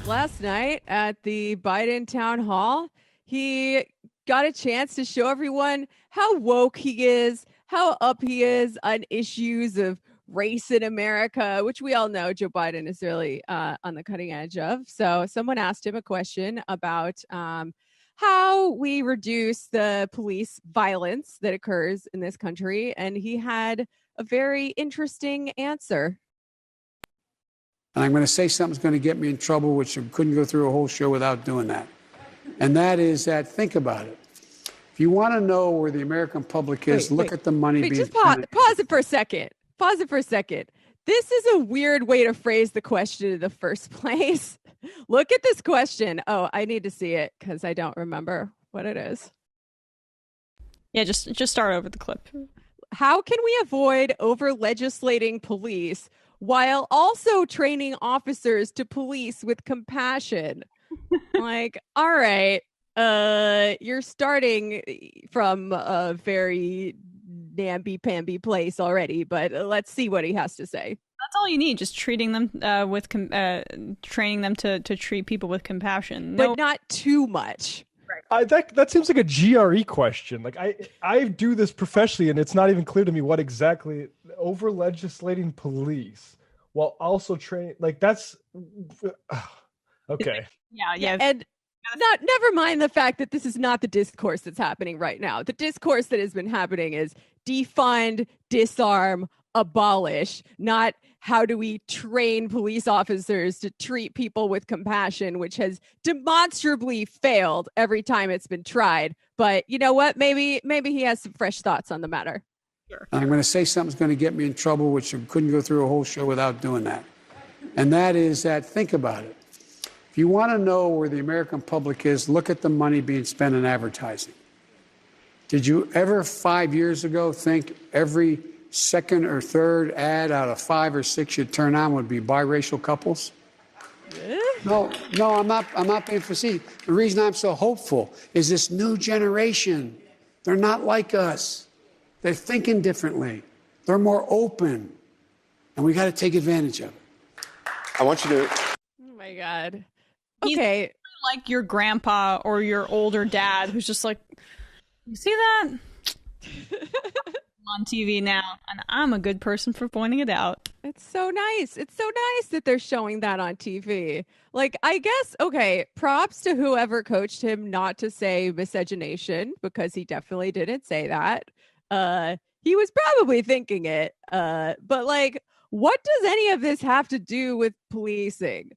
Last night at the Biden town hall, he got a chance to show everyone how woke he is, how up he is on issues of race in America, which we all know Joe Biden is really on the cutting edge of. So someone asked him a question about how we reduce the police violence that occurs in this country, and he had a very interesting answer. And I'm going to say something's going to get me in trouble, which I couldn't go through a whole show without doing that. And that is that, think about it. If you want to know where the American public is, look at the money being just spent. Pause it for a second. Pause it for a second. This is a weird way to phrase the question in the first place. Look at this question. Oh, I need to see it because I don't remember what it is. Yeah, just start over the clip. How can we avoid over-legislating police while also training officers to police with compassion? Like, all right, you're starting from a very namby-pamby place already, but let's see what he has to say. That's all you need, just treating them training them to treat people with compassion. But not too much. That seems like a GRE question. Like I do this professionally, and it's not even clear to me what exactly over legislating police while also training. Like that's okay. Yeah. And never mind the fact that this is not the discourse that's happening right now. The discourse that has been happening is defund, disarm, abolish, not how do we train police officers to treat people with compassion, which has demonstrably failed every time it's been tried. But you know what? Maybe he has some fresh thoughts on the matter. Sure. I'm going to say something's going to get me in trouble, which I couldn't go through a whole show without doing that. And that is that, think about it. If you want to know where the American public is, look at the money being spent on advertising. Did you ever 5 years ago think every second or third ad out of 5 or 6 you'd turn on would be biracial couples? No, I'm not being facetious. The reason I'm so hopeful is this new generation. They're not like us. They're thinking differently. They're more open. And we got to take advantage of it. I want you to... Oh my God. Okay. He's like your grandpa or your older dad who's just like, you see that? On TV now, and I'm a good person for pointing it out. It's so nice. It's so nice that they're showing that on TV. Like, I guess, okay, props to whoever coached him not to say miscegenation, because he definitely didn't say that. He was probably thinking it. But like, what does any of this have to do with policing?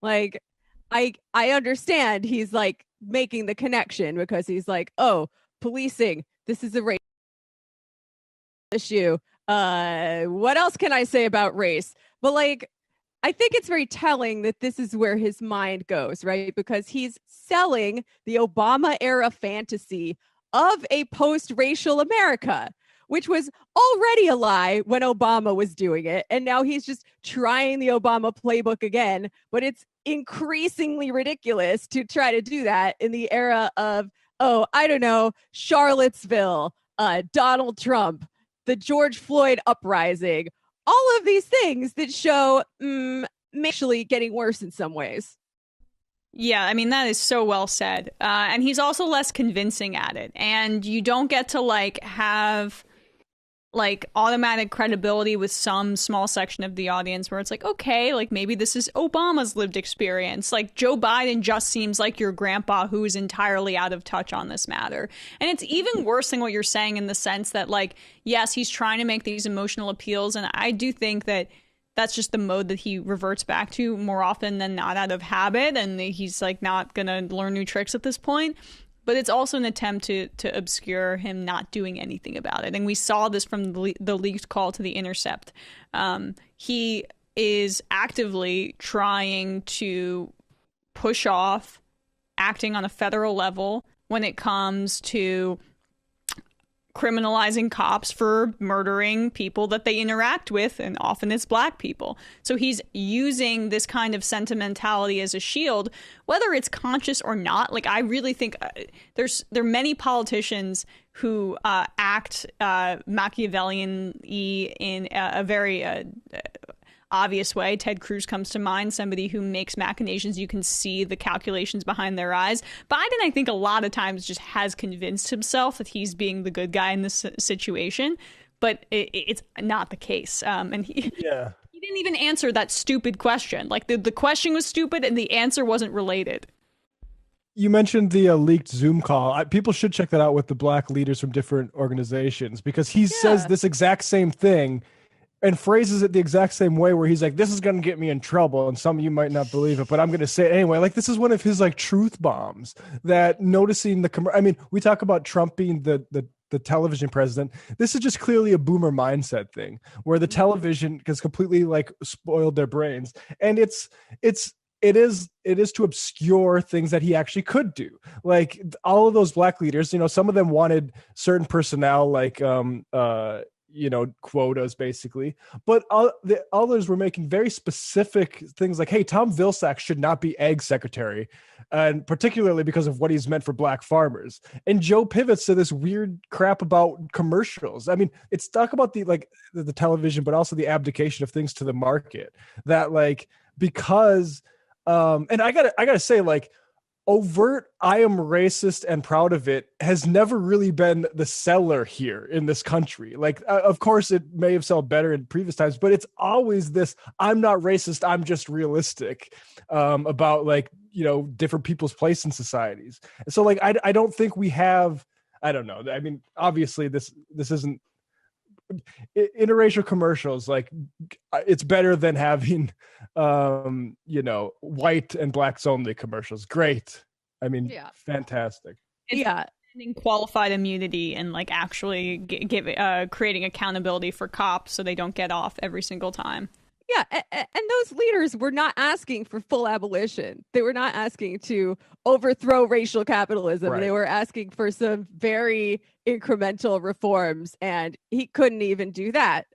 Like, I understand he's like making the connection because he's like, oh, policing, this is a race issue. What else can I say about race? But like, I think it's very telling that this is where his mind goes, right? Because he's selling the Obama era fantasy of a post-racial America, which was already a lie when Obama was doing it. And now he's just trying the Obama playbook again, but it's increasingly ridiculous to try to do that in the era of, oh, I don't know, Charlottesville, Donald Trump, the George Floyd uprising, all of these things that show actually getting worse in some ways. Yeah, I mean, that is so well said. And he's also less convincing at it. And you don't get to like have like automatic credibility with some small section of the audience where it's like, okay, like maybe this is Obama's lived experience. Like Joe Biden just seems like your grandpa who is entirely out of touch on this matter. And it's even worse than what you're saying in the sense that like, yes, he's trying to make these emotional appeals. And I do think that that's just the mode that he reverts back to more often than not out of habit. And he's like not going to learn new tricks at this point. But it's also an attempt to obscure him not doing anything about it. And we saw this from the leaked call to The Intercept. He is actively trying to push off acting on a federal level when it comes to criminalizing cops for murdering people that they interact with, and often it's black people. So he's using this kind of sentimentality as a shield, whether it's conscious or not. Like, I really think there are many politicians who act Machiavellian-y in a very obvious way. Ted Cruz comes to mind, somebody who makes machinations. You can see the calculations behind their eyes. Biden, I think, a lot of times just has convinced himself that he's being the good guy in this situation, but it's not the case. And he didn't even answer that stupid question. Like the question was stupid and the answer wasn't related. You mentioned the leaked Zoom call. People should check that out with the black leaders from different organizations, because he says this exact same thing and phrases it the exact same way, where he's like, this is going to get me in trouble. And some of you might not believe it, but I'm going to say it anyway. Like, this is one of his like truth bombs, that noticing I mean, we talk about Trump being the television president. This is just clearly a boomer mindset thing, where the television has completely like spoiled their brains. And it is to obscure things that he actually could do. Like all of those black leaders, some of them wanted certain personnel, like quotas basically, but the others were making very specific things like, hey, Tom Vilsack should not be ag secretary, and particularly because of what he's meant for black farmers. And Joe pivots to this weird crap about commercials. I mean, it's talk about the television, but also the abdication of things to the market, that like, because and I gotta say, like, overt I am racist and proud of it has never really been the seller here in this country. Like, of course it may have sold better in previous times, but it's always this, I'm not racist, I'm just realistic, about like, different people's place in societies. And so like, I don't think we have, I don't know. I mean, obviously this isn't interracial commercials. Like, it's better than having white and blacks only commercials. Great. I mean, fantastic. Qualified immunity and like actually creating accountability for cops so they don't get off every single time. Yeah, and those leaders were not asking for full abolition. They were not asking to overthrow racial capitalism. Right. They were asking for some very incremental reforms, and he couldn't even do that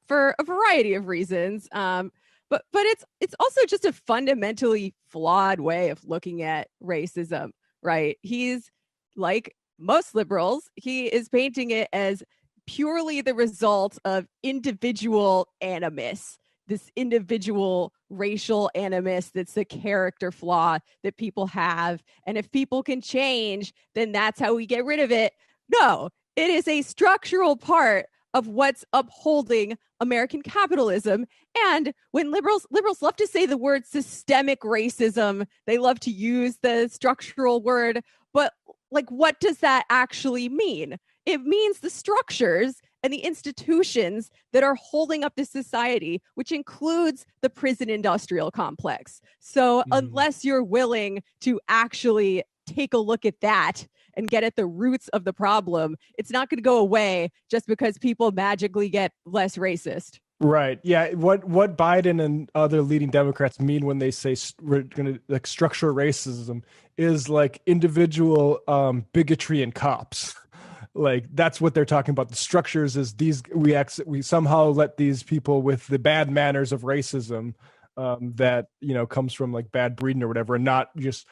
for a variety of reasons. But it's also just a fundamentally flawed way of looking at racism, right? He's like most liberals, he is painting it as purely the result of individual animus. This individual racial animus that's a character flaw that people have. And if people can change, then that's how we get rid of it. No, it is a structural part of what's upholding American capitalism. And when liberals love to say the word systemic racism, they love to use the structural word, but like, what does that actually mean? It means the structures and the institutions that are holding up this society, which includes the prison industrial complex. So unless you're willing to actually take a look at that and get at the roots of the problem, it's not going to go away just because people magically get less racist. Right. Yeah. What Biden and other leading Democrats mean when they say we're going to like structure racism is like individual bigotry and cops. Like, that's what they're talking about. The structures is these, we somehow let these people with the bad manners of racism that, comes from like bad breeding or whatever, and not just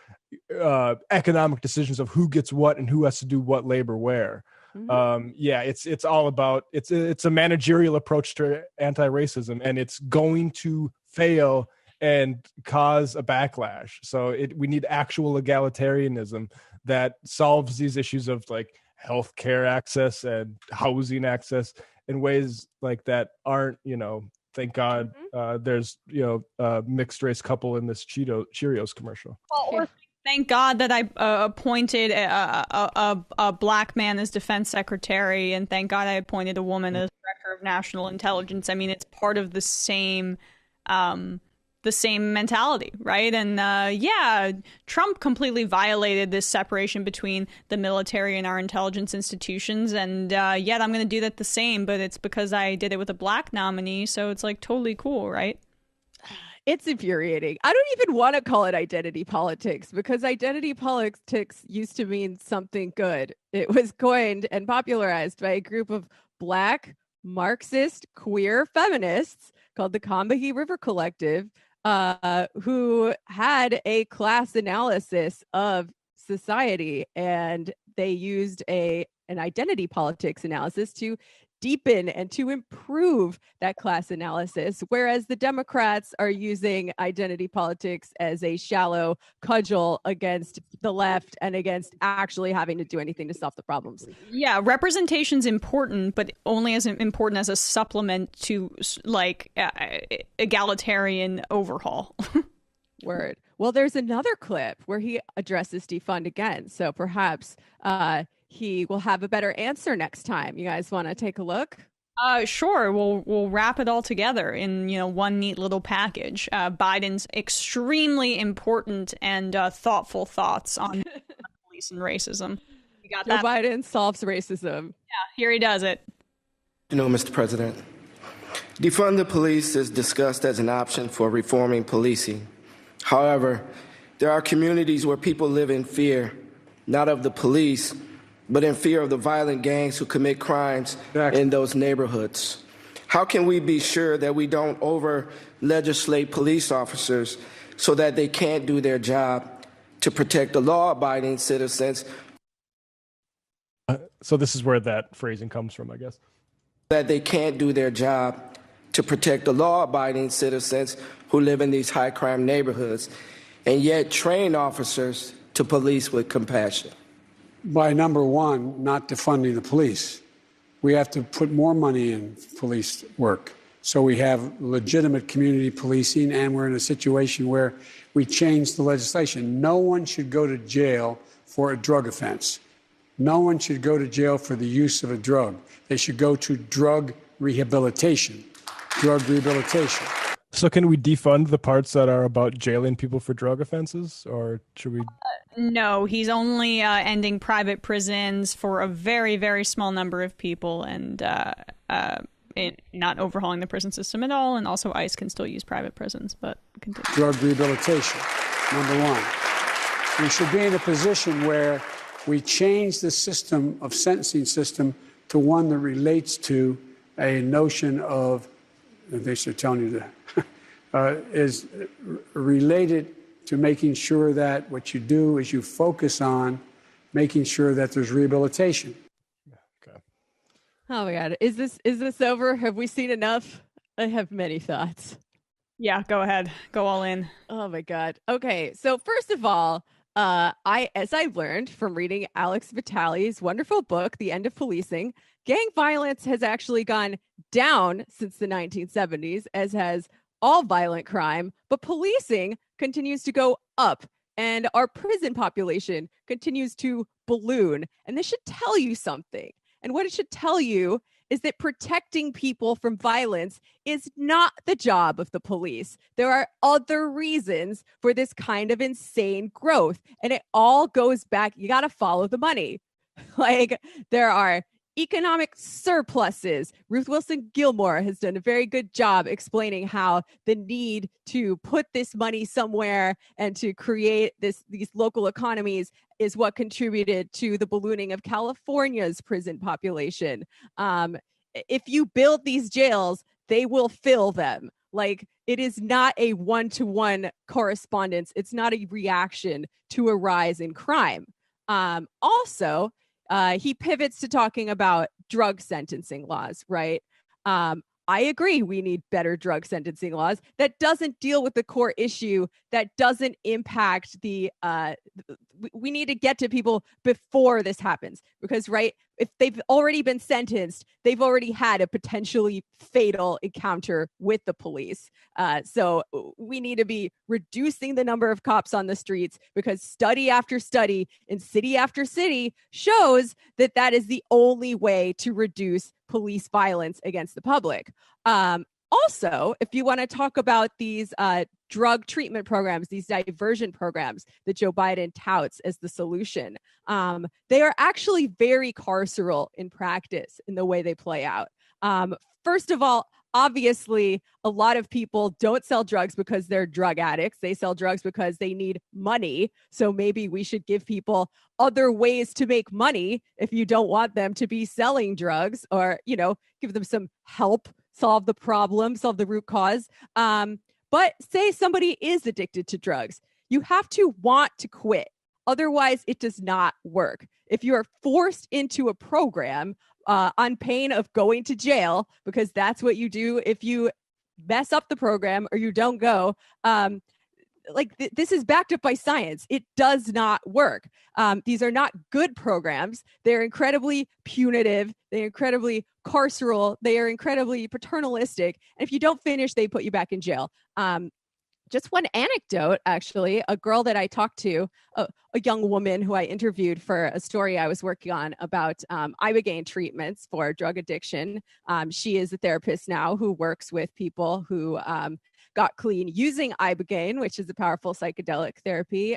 economic decisions of who gets what and who has to do what labor where. Mm-hmm. It's all about, it's a managerial approach to anti-racism, and it's going to fail and cause a backlash. So we need actual egalitarianism that solves these issues of like healthcare access and housing access in ways like that aren't, thank God there's, a mixed race couple in this Cheerios commercial. Well, thank God that I appointed a black man as defense secretary, and thank God I appointed a woman as director of national intelligence. I mean, it's part of the same mentality, right? And Trump completely violated this separation between the military and our intelligence institutions, and yet I'm going to do that the same, but it's because I did it with a black nominee, so it's like totally cool, right? It's infuriating. I don't even want to call it identity politics, because identity politics used to mean something good. It was coined and popularized by a group of black Marxist queer feminists called the Combahee River Collective, who had a class analysis of society, and they used an identity politics analysis to deepen and to improve that class analysis, whereas the Democrats are using identity politics as a shallow cudgel against the left and against actually having to do anything to solve the problems. Yeah, representation's important, but only as important as a supplement to like egalitarian overhaul. Word. Well, there's another clip where he addresses defund again. So perhaps he will have a better answer next time. You guys want to take a look? Sure. We'll wrap it all together in one neat little package. Biden's extremely important and thoughtful thoughts on police and racism. You got Joe that? Biden solves racism. Yeah, here he does it. Mr. President, defund the police is discussed as an option for reforming policing. However, there are communities where people live in fear, not of the police, but in fear of the violent gangs who commit crimes in those neighborhoods. How can we be sure that we don't over-legislate police officers so that they can't do their job to protect the law-abiding citizens? So this is where that phrasing comes from, I guess. That they can't do their job to protect the law-abiding citizens who live in these high-crime neighborhoods, and yet train officers to police with compassion. By number one, not defunding the police. We have to put more money in police work. So we have legitimate community policing, and we're in a situation where we change the legislation. No one should go to jail for a drug offense. No one should go to jail for the use of a drug. They should go to drug rehabilitation. Drug rehabilitation. So can we defund the parts that are about jailing people for drug offenses, or should we? No, he's only ending private prisons for a very, very small number of people, and not overhauling the prison system at all. And also, ICE can still use private prisons, but continue. Drug rehabilitation, number one. We should be in a position where we change the system of sentencing system to one that relates to a notion of, they should tell you that, is related to making sure that what you do is you focus on making sure that there's rehabilitation. Okay. Oh my God. Is this over? Have we seen enough? I have many thoughts. Yeah, go ahead. Go all in. Oh my God. Okay. So first of all, as I learned from reading Alex Vitale's wonderful book, The End of Policing, gang violence has actually gone down since the 1970s, as has all violent crime, but policing continues to go up, and our prison population continues to balloon. And this should tell you something. And what it should tell you is that protecting people from violence is not the job of the police. There are other reasons for this kind of insane growth. And it all goes back, you got to follow the money. Like, there are economic surpluses. Ruth Wilson Gilmore has done a very good job explaining how the need to put this money somewhere and to create these local economies is what contributed to the ballooning of California's prison population. If you build these jails, they will fill them. Like, it is not a one-to-one correspondence. It's not a reaction to a rise in crime. Also, he pivots to talking about drug sentencing laws, right? I agree we need better drug sentencing laws. That doesn't deal with the core issue. That doesn't impact the, we need to get to people before this happens. Because, right, if they've already been sentenced, they've already had a potentially fatal encounter with the police. So we need to be reducing the number of cops on the streets, because study after study in city after city shows that that is the only way to reduce police violence against the public. Also, if you want to talk about these drug treatment programs, these diversion programs that Joe Biden touts as the solution, they are actually very carceral in practice in the way they play out. First of all, obviously, a lot of people don't sell drugs because they're drug addicts. They sell drugs because they need money. So maybe we should give people other ways to make money if you don't want them to be selling drugs, or, give them some help, solve the problem, solve the root cause. But say somebody is addicted to drugs, you have to want to quit. Otherwise, it does not work. If you are forced into a program, on pain of going to jail, because that's what you do if you mess up the program or you don't go. This is backed up by science. It does not work. These are not good programs. They're incredibly punitive. They're incredibly carceral. They are incredibly paternalistic. And if you don't finish, they put you back in jail. Just one anecdote, actually, a girl that I talked to, a young woman who I interviewed for a story I was working on about Ibogaine treatments for drug addiction. She is a therapist now who works with people who got clean using Ibogaine, which is a powerful psychedelic therapy.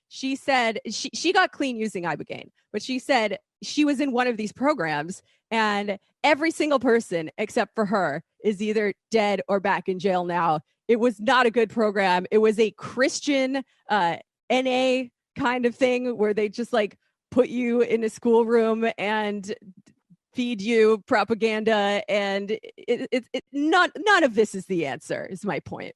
She said she got clean using Ibogaine, but she said she was in one of these programs and every single person except for her is either dead or back in jail now. It was not a good program. It was a Christian NA kind of thing where they just like put you in a schoolroom and feed you propaganda, and none of this is the answer, is my point.